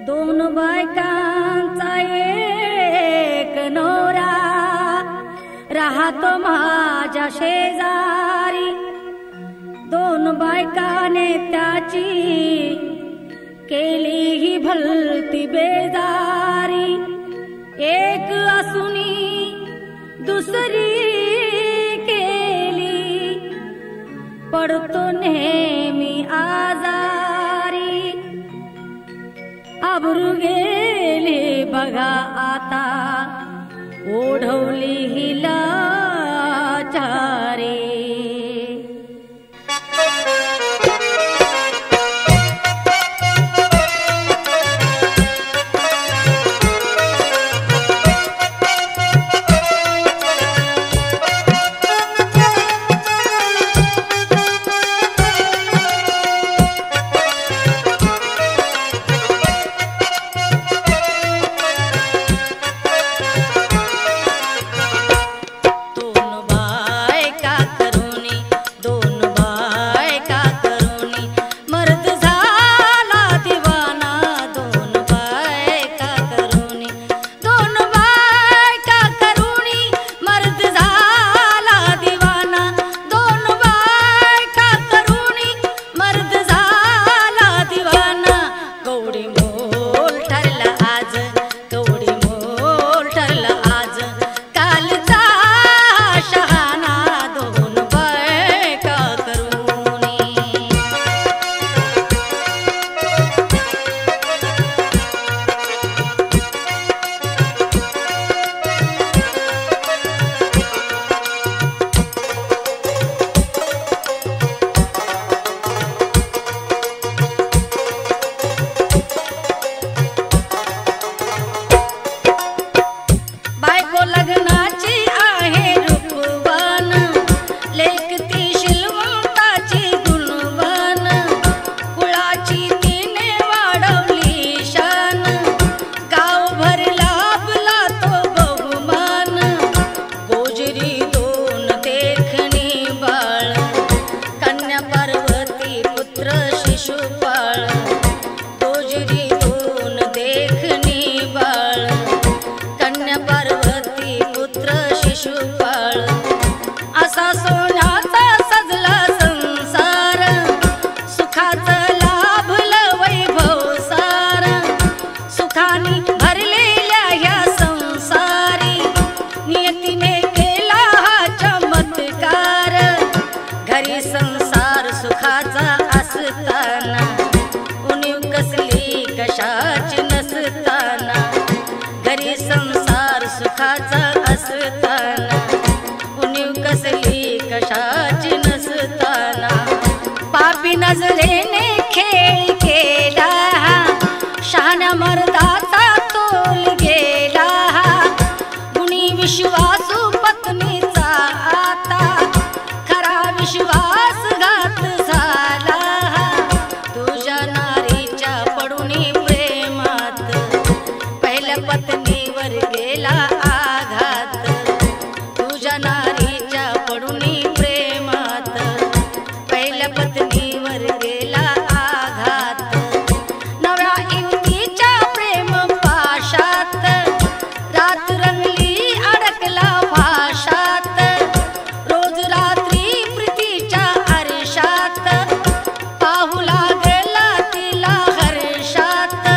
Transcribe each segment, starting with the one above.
दोन बायकांचा एक नवरा राहतो माझ्या शेजारी. दोन बायकाने त्याची केली ही भलती बेजारी. एक असुनी दुसरी केली पडतो नेहमी आजारी. आबरू गेली बघा आता ओढवली हिला चारे. संसार सुखाचा असताना उणीव कसली कशाची नसताना. घरी संसार सुखाचा असताना उणीव कसली कशाची नसताना. पापी नजरेने खेळ केला शहाण्या मर्दाचा तोल गेला. गुणी विश्वासू पत्नीचा आता खरा विश्वासघात झाला. तुझ्या नारीच्या पडुनी प्रेमात पहिल्या पत्नीवर गेला आघात. तुझ्या नारीच्या पडुनी प्रेमात पहिल्या पत्नीवर गेला आघात. नव्या युवतीच्या प्रेम पाशात रात रंगली अडकला भाषात. रोज रात्री प्रीतीच्या आरशात पाहू लागला तिला हर्षात.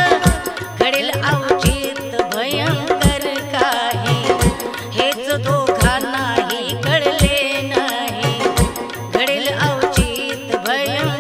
घडेल अवचित भयंकर काही हेच दोघांनाही कळले नाही. घडेल अवचित भयंकर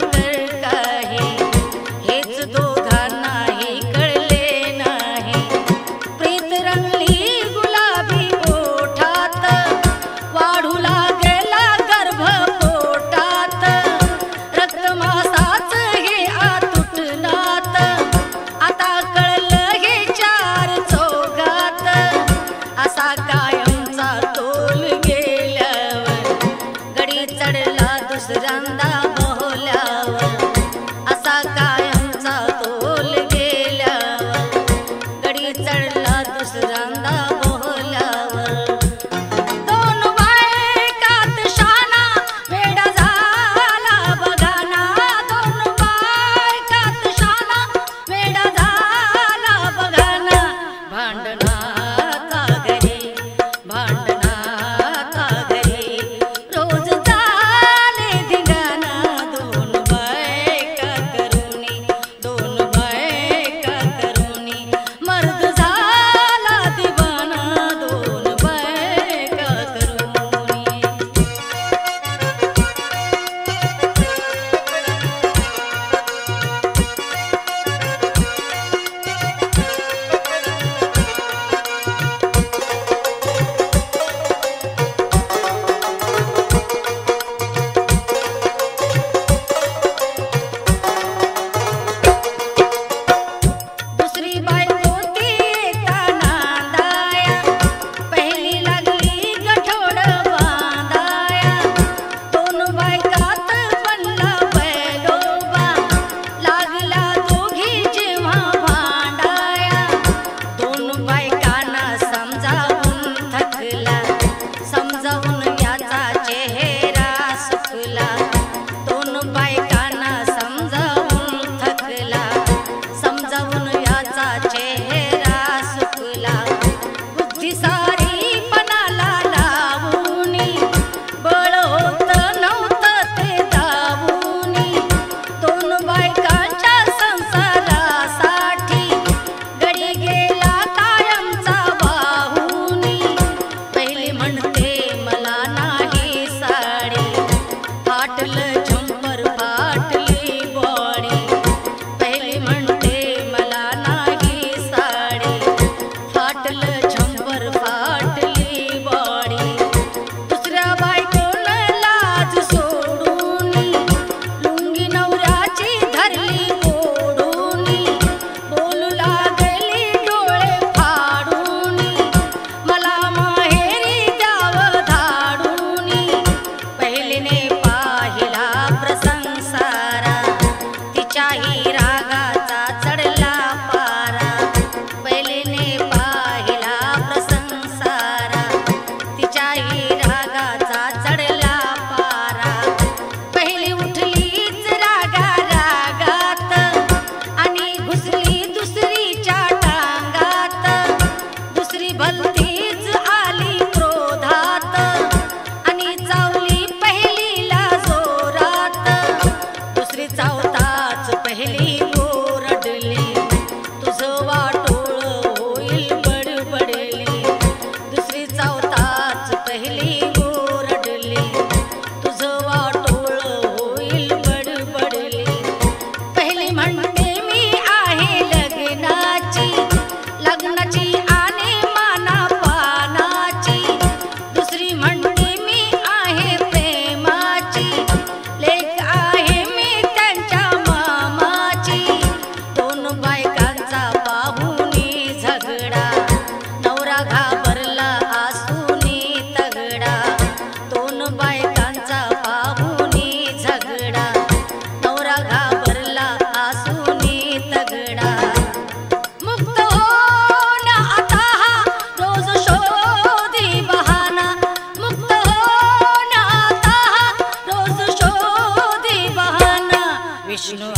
विष्णू